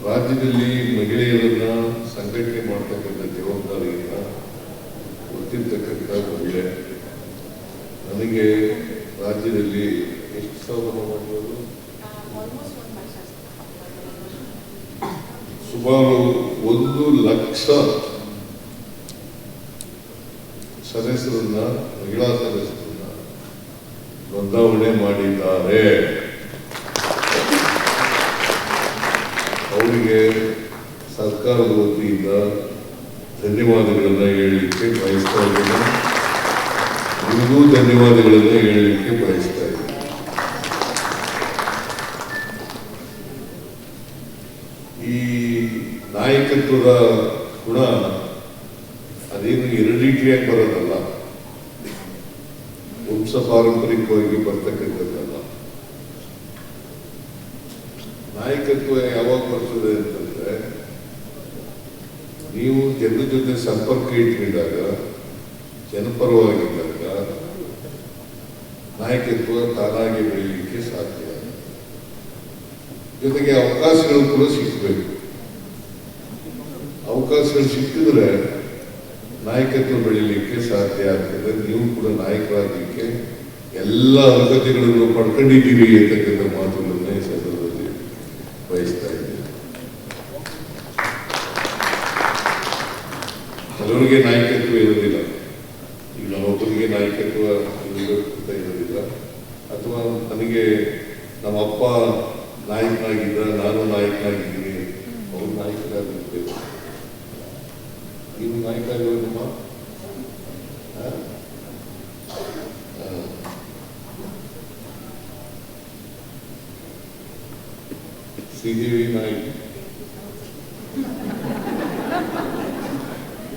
ರಾಜ್ಯದಲ್ಲಿ ಮಹಿಳೆಯರನ್ನ ಸಂಘಟನೆ ಮಾಡ್ತಕ್ಕಂಥ ಜವಾಬ್ದಾರಿಯನ್ನ ಗೊತ್ತಿರ್ತಕ್ಕಂಥ ಮಹಿಳೆ. ನನಗೆ ರಾಜ್ಯದಲ್ಲಿ ಎಷ್ಟು ಸಾವಿರ ಮಾಡಿರೋದು ಸುಮಾರು 1,00,000 ಸದಸ್ಯರನ್ನ, ಮಹಿಳಾ ಸದಸ್ಯರನ್ನ ನೋಂದಾವಣೆ ಮಾಡಿದ್ದಾರೆ. ಅವರಿಗೆ ಸರ್ಕಾರದ ವತಿಯಿಂದ ಧನ್ಯವಾದಗಳನ್ನು ಹೇಳಲಿಕ್ಕೆ ಬಯಸ್ತಾ ಇದ್ದೇನೆ. ನಿಮಗೂ ಧನ್ಯವಾದಗಳನ್ನು ಹೇಳಲಿಕ್ಕೆ ಬಯಸ್ತಾ ಇದ್ದೇನೆ. ಈ ನಾಯಕತ್ವದ ಗುಣ ಅದೇನು ಹೆರಿಡಿಟಿಯಾಗಿ ಬರೋದಲ್ಲ, ವಂಶ ಪಾರಂಪರಿಕವಾಗಿ ಬರ್ತಕ್ಕಂಥದ್ದಲ್ಲ. ನಾಯಕತ್ವ ಯಾವಾಗ ಬರ್ತದೆ ಅಂತಂದ್ರೆ, ನೀವು ಜನರ ಜೊತೆ ಸಂಪರ್ಕ ಇಟ್ಕೊಂಡಾಗ, ಜನಪರವಾಗಿದ್ದಾಗ ನಾಯಕತ್ವ ತಾನಾಗಿ ಬೆಳೀಲಿಕ್ಕೆ ಸಾಧ್ಯ. ಜೊತೆಗೆ ಅವಕಾಶಗಳು ಕೂಡ ಸಿಕ್ಕಬೇಕು. ಅವಕಾಶಗಳು ಸಿಕ್ಕಿದ್ರೆ ನಾಯಕತ್ವ ಬೆಳೀಲಿಕ್ಕೆ ಸಾಧ್ಯ ಆಗ್ತದೆ. ನೀವು ಕೂಡ ನಾಯಕರಾಗಲಿಕ್ಕೆ ಎಲ್ಲ ಅರ್ಹತೆಗಳನ್ನು ಪಡ್ಕೊಂಡಿದ್ದೀರಿ ಅಂತಕ್ಕಂಥ ಮಾತುಗಳನ್ನ ಈ ಸಂದರ್ಭದಲ್ಲಿ ಬಯಸ್ತಾ ಇದ್ದೇನೆ. ಕೆಲವರಿಗೆ ನಾಯಕತ್ವ ಇರೋದಿಲ್ಲ. ಈಗ ನಮ್ಮೊಬ್ಬರಿಗೆ ನಾಯಕತ್ವ ಅಂತ ಇರೋದಿಲ್ಲ. ಅಥವಾ ನನಗೆ ನಮ್ಮಪ್ಪ ನಾಯಕನಾಗಿದ್ದ, ನಾನು ನಾಯಕನಾಗಿದ್ದೀನಿ, ಅವ್ರು ನಾಯಕರಾಗಿರ್ತೇವೆ. ನೀವು ನಾಯಕ ಆಗಿರೋದಮ್ಮ ಶ್ರೀದೇವಿ ನಾಯಕ್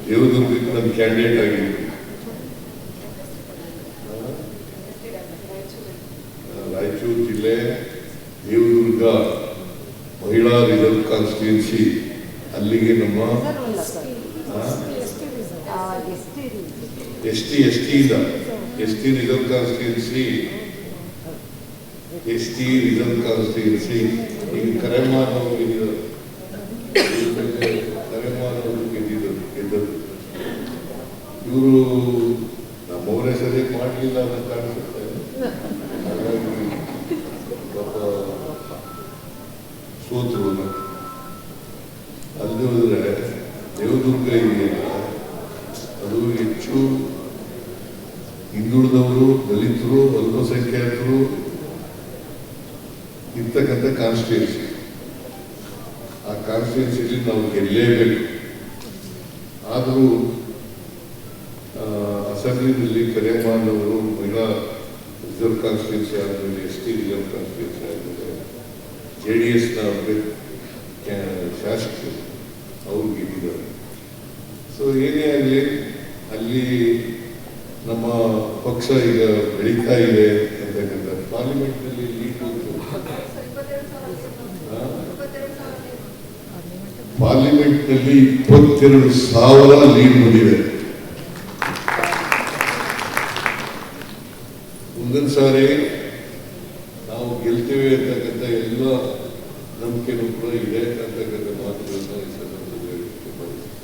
ದೇವದುರ್ಗಕ್ಕೆ ನನ್ನ ಕ್ಯಾಂಡಿಡೇಟ್ ಆಗಿದ್ರು. ರಾಯಚೂರು ಜಿಲ್ಲೆ ದೇವದುರ್ಗ ಮಹಿಳಾ ರಿಸರ್ವ್ ಕಾನ್ಸ್ಟಿಟ್ಯೂನ್ಸಿ, ಅಲ್ಲಿಗೆ ನಮ್ಮ ಎಸ್ ಟಿ ರಿಸರ್ವ್ ಕಾನ್ಸ್ಟಿಟ್ಯೂನ್ಸಿ, ಈಗ ಕರೆಮಾನವರು ಗೆದ್ದರು. ಇವರು ನಮ್ಮವರೇ ಸರಿಯಾಗಿ ಮಾಡಲಿಲ್ಲ ಅಂತ ಕಾಣಿಸುತ್ತೆ. ಹಾಗಾಗಿ ಸೋತರು. ಅಲ್ಲಿ ಹೋದ್ರೆ ದೇವದುರ್ಗ ಇದೆಯಲ್ಲ, ಅದು ಹೆಚ್ಚು ಹಿಂದುಳಿದವರು, ದಲಿತರು, ಅಲ್ಪಸಂಖ್ಯಾತರು ಇರ್ತಕ್ಕಂಥ ಕಾನ್ಸ್ಟಿಟ್ಯೂನ್ಸಿ. ಆ ಕಾನ್ಸ್ಟಿಟ್ಯೂನ್ಸಿಯಲ್ಲಿ ನಾವು ಗೆಲ್ಲೇಬೇಕು. ಆದರೂ ಅಸೆಂಬ್ಲಿನಲ್ಲಿ ಕರೆಮಾನವರು ಮಹಿಳಾ ರಿಸರ್ವ್ ಕಾನ್ಸ್ಟಿಟ್ಯೂನ್ಸಿ ಆದಮೇಲೆ, ಎಸ್ ಟಿ ರಿಸರ್ವ್ ಕಾನ್ಸ್ಟಿಟ್ಯೂನ್ಸಿ ಆದಮೇಲೆ JDSನ ಶಾಸಕರು ಅವರು ಗೆದ್ದಿದ್ದಾರೆ. ಸೊ ಏನೇ ಆಗಲಿ, ಅಲ್ಲಿ ನಮ್ಮ ಪಕ್ಷ ಈಗ ಬೆಳೀತಾ ಇದೆ ಅಂತಕ್ಕಂಥ. ಪಾರ್ಲಿಮೆಂಟ್ನಲ್ಲಿ ಲೀಡ್ ಬಂತು. ಪಾರ್ಲಿಮೆಂಟ್ನಲ್ಲಿ 22,000 ಲೀಡ್ ಬಂದಿದೆ. ಮುಂದಿನ ಸಾರಿ ನಾವು ಗೆಲ್ತೇವೆ ಅಂತಕ್ಕಂಥ ಎಲ್ಲ ನಂಬಿಕೆನೂ ಕೂಡ ಇದೆ ಅಂತಕ್ಕಂಥ ಮಾತುಗಳನ್ನ ಈ ಸಂದರ್ಭದಲ್ಲಿ ಹೇಳಲಿಕ್ಕೆ ಬಯಸ್ತೀನಿ.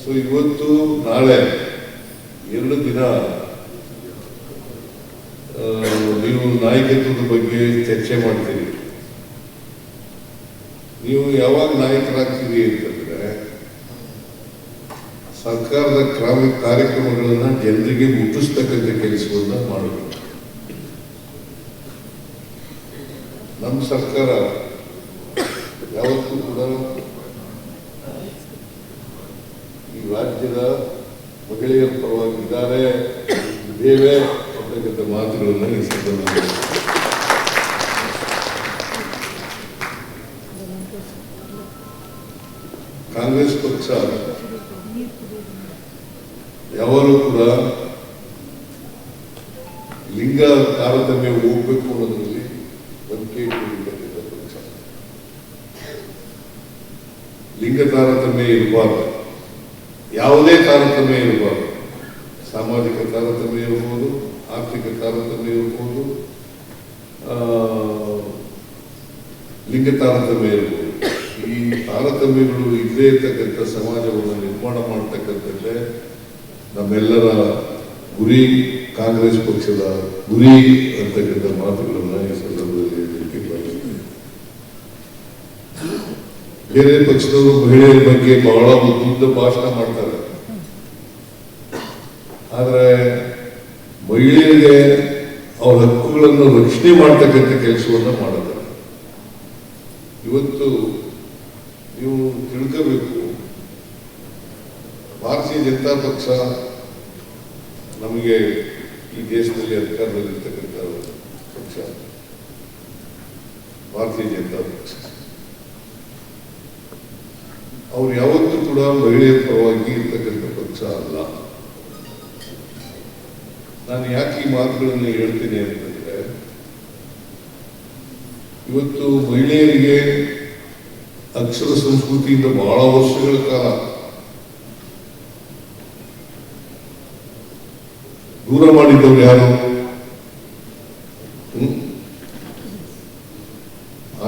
ಸೊ ಇವತ್ತು ನಾಳೆ 2 ದಿನ ನೀವು ನಾಯಕತ್ವದ ಬಗ್ಗೆ ಚರ್ಚೆ ಮಾಡ್ತೀರಿ. ನೀವು ಯಾವಾಗ ನಾಯಕರಾಗ್ತೀರಿ ಅಂತಂದ್ರೆ, ಸರ್ಕಾರದ ಕಾರ್ಯಕ್ರಮಗಳನ್ನ ಜನರಿಗೆ ಮುಟ್ಟಿಸ್ತಕ್ಕಂಥ ಕೆಲಸವನ್ನ ಮಾಡಬೇಕು. ನಮ್ಮ ಸರ್ಕಾರ ಯಾವತ್ತೂ ಕೂಡ ಈ ರಾಜ್ಯದ ಮಹಿಳೆಯರ ಪರವಾಗಿದ್ದಾರೆ, ಇದ್ದೇವೆ ಅಂತಕ್ಕಂಥ ಮಾತುಗಳನ್ನು ಈ ಸಂದರ್ಭದಲ್ಲಿ ಕಾಂಗ್ರೆಸ್ ಪಕ್ಷ ಯಾವಾಗಲೂ ಕೂಡ ಲಿಂಗ ತಾರತಮ್ಯ ಹೋಗ್ಬೇಕು ಅನ್ನೋದ್ರಲ್ಲಿ ನಂಬಿಕೆ ಇಟ್ಟಿರ್ತಕ್ಕಂಥ ಪಕ್ಷ. ಲಿಂಗ ತಾರತಮ್ಯ ಇರಬಾರ್ದು, ಯಾವುದೇ ತಾರತಮ್ಯ ಇರಬಾರ್ದು. ಸಾಮಾಜಿಕ ತಾರತಮ್ಯ ಇರ್ಬೋದು, ಆರ್ಥಿಕ ತಾರತಮ್ಯ ಇರ್ಬೋದು, ಲಿಂಗ ತಾರತಮ್ಯ ಇರ್ಬೋದು. ಈ ತಾರತಮ್ಯಗಳು ಇಲ್ಲದೇ ಇರ್ತಕ್ಕಂಥ ಸಮಾಜವನ್ನು ನಿರ್ಮಾಣ ಮಾಡ್ತಕ್ಕಂಥದ್ದೇ ನಮ್ಮೆಲ್ಲರ ಗುರಿ, ಕಾಂಗ್ರೆಸ್ ಪಕ್ಷದ ಗುರಿ ಅಂತಕ್ಕಂಥ ಮಾತುಗಳನ್ನು ಈ ಸಂದರ್ಭದಲ್ಲಿ ಹೇಳಲಿಕ್ಕೆ ಬಯಸುತ್ತೇನೆ. ಬೇರೆ ಪಕ್ಷದವರು ಮಹಿಳೆಯರ ಬಗ್ಗೆ ಬಹಳ ಉದ್ದ ಭಾಷಣ ಮಾಡ್ತಾರೆ, ಆದರೆ ಮಹಿಳೆಯರಿಗೆ ಅವರ ಹಕ್ಕುಗಳನ್ನು ರಕ್ಷಣೆ ಮಾಡ್ತಕ್ಕಂಥ ಕೆಲಸವನ್ನು ಮಾಡುತ್ತಾರೆ. ಇವತ್ತು ನೀವು ತಿಳ್ಕೋಬೇಕು, ಭಾರತೀಯ ಜನತಾ ಪಕ್ಷ ನಮಗೆ ಈ ದೇಶದಲ್ಲಿ ಅಧಿಕಾರದಲ್ಲಿರ್ತಕ್ಕಂಥ ಪಕ್ಷ. ಭಾರತೀಯ ಜನತಾ ಪಕ್ಷ ಅವ್ರು ಯಾವತ್ತೂ ಕೂಡ ಮಹಿಳೆಯರ ಪರವಾಗಿ ಇರ್ತಕ್ಕಂಥ ಪಕ್ಷ ಅಲ್ಲ. ನಾನು ಯಾಕೆ ಈ ಮಾತುಗಳನ್ನು ಹೇಳ್ತೀನಿ ಅಂತಂದ್ರೆ, ಇವತ್ತು ಮಹಿಳೆಯರಿಗೆ ಅಕ್ಷರ ಸಂಸ್ಕೃತಿಯಿಂದ ಬಹಳ ವರ್ಷಗಳ ಕಾಲ ದೂರ ಮಾಡಿದ್ದವ್ರು ಯಾರು?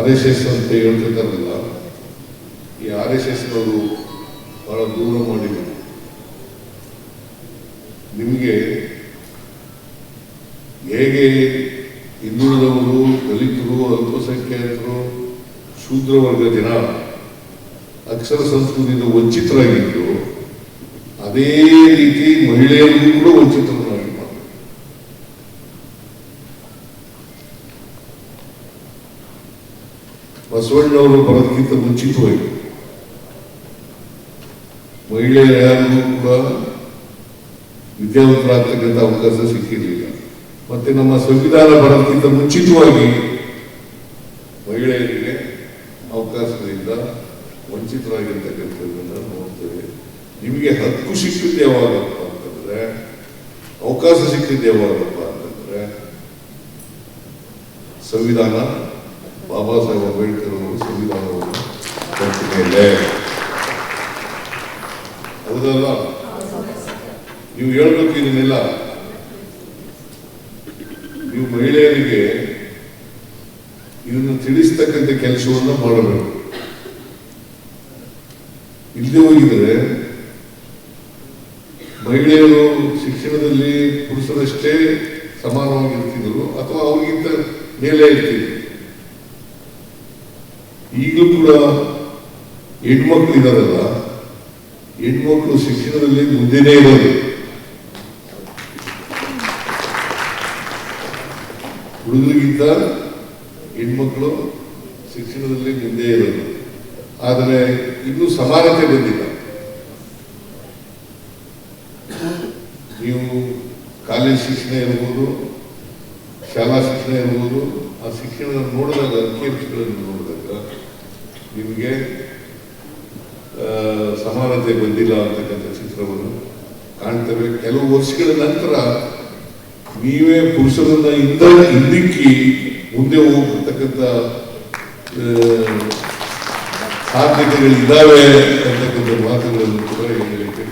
RSS ಅಂತ ಹೇಳ್ತಿದ್ದಾರಲ್ಲ, ಈ RSS ನವರು ಬಹಳ ದೂರ ಮಾಡಿದ್ರು. ನಿಮಗೆ ಹೇಗೆ ಹಿಂದುಳಿದವರು, ದಲಿತರು, ಅಲ್ಪಸಂಖ್ಯಾತರು, ಶೂದ್ರ ವರ್ಗ ಜನ ಅಕ್ಷರ ಸಂಸ್ಕೃತಿಯಿಂದ ವಂಚಿತರಾಗಿದ್ದು, ಅದೇ ರೀತಿ ಮಹಿಳೆಯರಿಗೂ ಕೂಡ ವಂಚಿತರನ್ನಾಗಿ ಮಾಡಬೇಕು. ಬಸವಣ್ಣವರು ಬರೋದಕ್ಕಿಂತ ಮುಂಚಿತವಾಗಿ ಮಹಿಳೆಯರು ಯಾರಿಗೂ ಕೂಡ ವಿದ್ಯಾವಂತರಾಗ್ತಕ್ಕಂಥ ಅವಕಾಶ ಸಿಕ್ಕಿರಲಿಲ್ಲ. ಮತ್ತೆ ನಮ್ಮ ಸಂವಿಧಾನ ಬರೋದಕ್ಕಿಂತ ಮುಂಚಿತವಾಗಿ ಮಹಿಳೆಯರಿಗೆ ಅವಕಾಶದಿಂದ ವಂಚಿತರಾಗಿರ್ತಕ್ಕಂಥದ್ದನ್ನು ನೋಡ್ತೇವೆ. ನಿಮಗೆ ಹಕ್ಕು ಸಿಕ್ಕಿದ್ದು ಯಾವಾಗಪ್ಪ ಅಂತಂದ್ರೆ, ಅವಕಾಶ ಸಿಕ್ಕಿದ್ದು ಯಾವಾಗಪ್ಪ ಅಂತಂದ್ರೆ, ಸಂವಿಧಾನ, ಬಾಬಾ ಸಾಹೇಬ್ ಅಂಬೇಡ್ಕರ್ ಅವರು ಸಂವಿಧಾನವನ್ನು ಕೊಟ್ಟ ಮೇಲೆ. ಹೌದಲ್ಲ? ನೀವು ಹೇಳ್ಬೇಕು ಇದನ್ನೆಲ್ಲ. ನೀವು ಮಹಿಳೆಯರಿಗೆ ಇದನ್ನು ತಿಳಿಸ್ತಕ್ಕಂಥ ಕೆಲಸವನ್ನು ಮಾಡಬೇಕು. ಇಲ್ಲದೆ ಹೋಗಿದ್ರೆ ಮಹಿಳೆಯರು ಶಿಕ್ಷಣದಲ್ಲಿ ಪುರುಷರಷ್ಟೇ ಸಮಾನವಾಗಿರ್ತಿದ್ರು, ಅಥವಾ ಅವ್ರಿಗಿಂತ ಮೇಲೆ ಇರ್ತಿದ್ರು. ಈಗಲೂ ಕೂಡ ಹೆಣ್ಮಕ್ಳು ಇದಾರಲ್ಲ, ಹೆಣ್ಮಕ್ಳು ಶಿಕ್ಷಣದಲ್ಲಿ ಮುಂದೆನೇ ಇರೋದು. ಹುಡುಗರಿಗಿಂತ ಹೆಣ್ಮಕ್ಳು ಶಿಕ್ಷಣದಲ್ಲಿ ಮುಂದೆ ಇರೋದು. ಆದರೆ ಇನ್ನೂ ಸಮಾನತೆ ಬಂದಿಲ್ಲ. ನೀವು ಕಾಲೇಜ್ ಶಿಕ್ಷಣ ಇರ್ಬೋದು, ಶಾಲಾ ಶಿಕ್ಷಣ ಇರ್ಬೋದು, ಆ ಶಿಕ್ಷಣ ನೋಡಿದಾಗ, ಅಂಕಿಅಂಶಗಳನ್ನು ನೋಡಿದಾಗ ನಿಮಗೆ ಸಮಾನತೆ ಬಂದಿಲ್ಲ ಅಂತಕ್ಕಂಥ ಚಿತ್ರವನ್ನು ಕಾಣ್ತೇವೆ. ಕೆಲವು ವರ್ಷಗಳ ನಂತರ ನೀವೇ ಪುರುಷರನ್ನ ಹಿಂದಿಕ್ಕಿ ಮುಂದೆ ಹೋಗ್ತಕ್ಕಂಥ ಸಾಧ್ಯತೆಗಳಿದ್ದಾವೆ ಅಂತಕ್ಕಂಥ ಮಾತುಗಳನ್ನು ಕೂಡ ಹೇಳಲಿಕ್ಕೆ